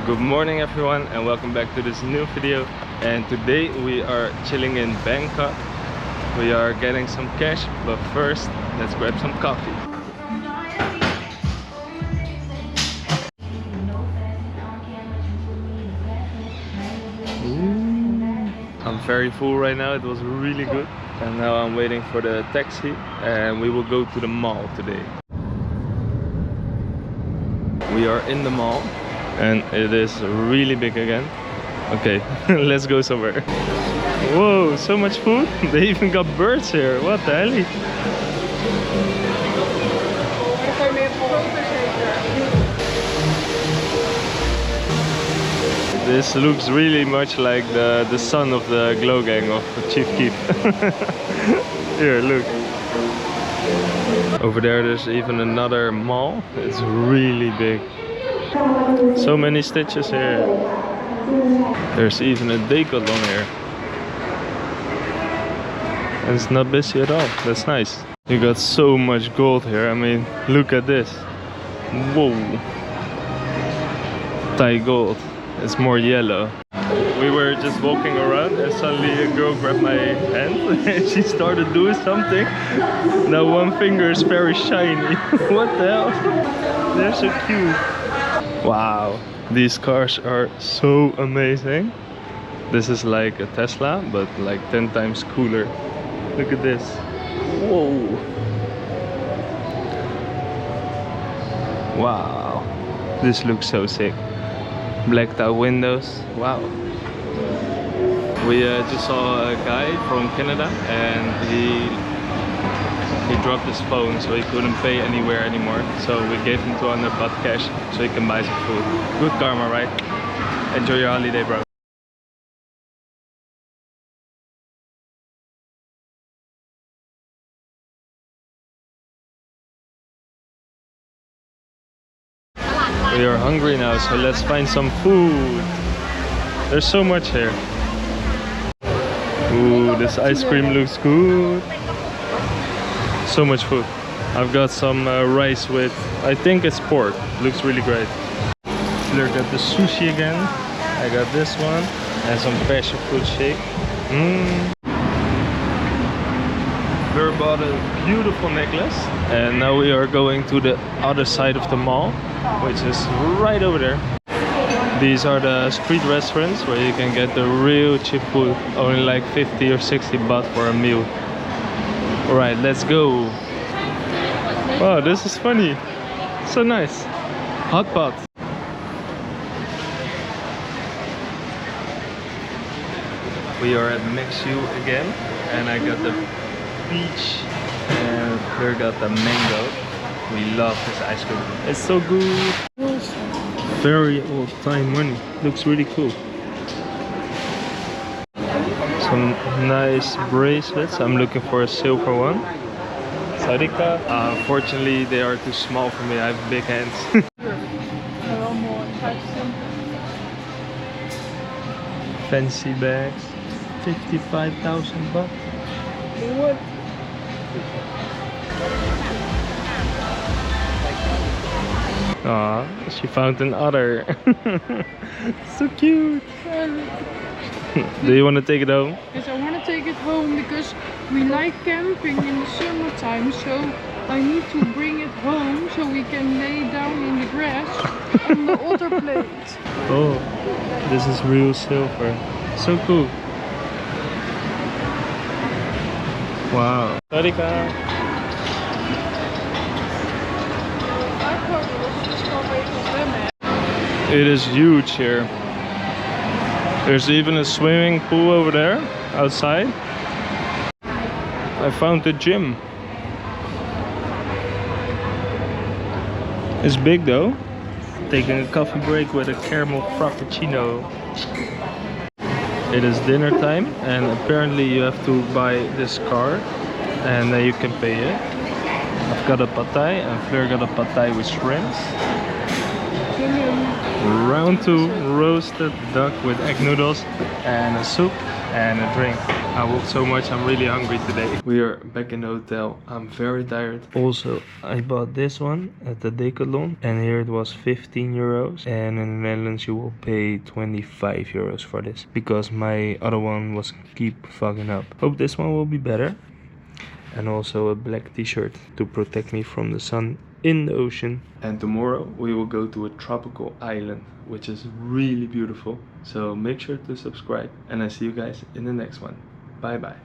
Good morning everyone and welcome back to this new video. And today we are chilling in Bangkok. We are getting some cash, but first let's grab some coffee. I'm very full right now, it was really good. And now I'm waiting for the taxi and we will go to the mall today. We are in the mall and it is really big again. Okay, let's go somewhere. Whoa, so much food! They even got birds here, what the hell? This looks really much like the son of the Glow Gang of Chief Keef. Here, look. Over there's even another mall. It's really big. So many stitches here. There's even a Decathlon here. And it's not busy at all. That's nice. You got so much gold here. I mean, look at this. Whoa. Thai gold. It's more yellow. We were just walking around and suddenly a girl grabbed my hand and she started doing something. Now one finger is very shiny. What the hell? They're so cute. Wow, these cars are so amazing. This is like a Tesla, but like 10 times cooler. Look at this. Whoa. Wow, this looks so sick. Blacked out windows. Wow. We just saw a guy from Canada and he dropped his phone, so he couldn't pay anywhere anymore. So we gave him 200 baht cash so he can buy some food. Good karma, right? Enjoy your holiday, bro. We are hungry now, so let's find some food. There's so much here. Ooh, this ice cream looks good. So much food. I've got some rice with, I think it's pork. Looks really great. Fleur got the sushi again. I got this one and some passion fruit shake. Fleur bought a beautiful necklace. And now we are going to the other side of the mall, which is right over there. These are the street restaurants where you can get the real cheap food. Only like 50 or 60 baht for a meal. Alright, let's go. Wow, this is funny. So nice. Hot pot. We are at Mixu again. And I got the peach and Fleur got the mango. We love this ice cream. It's so good. Very old time money. Looks really cool. Some nice bracelets. I'm looking for a silver one. Sarika. Unfortunately, they are too small for me. I have big hands. Fancy bags. 55,000 baht. What? Aw, she found an otter. So cute. Do you want to take it home? Yes, I want to take it home because we like camping in the summertime, so I need to bring it home so we can lay down in the grass on the otter plate. Oh, this is real silver. So cool. Wow. Sarika. It is huge here. There's even a swimming pool over there, outside. I found the gym. It's big though. Taking a coffee break with a caramel frappuccino. It is dinner time and apparently you have to buy this card and then you can pay it. I've got a pad thai and Fleur got a pad thai with shrimps. Round 2 roasted duck with egg noodles and a soup. and a drink. I walked so much, I'm really hungry today. We are back in the hotel. I'm very tired. Also, I bought this one at the Decathlon, and here it was 15 euros. And in the Netherlands you will pay 25 euros for this, because my other one was keep fucking up. Hope this one will be better. And also a black t-shirt to protect me from the sun in the ocean. And tomorrow we will go to a tropical island, which is really beautiful. So make sure to subscribe, and I see you guys in the next one. Bye bye.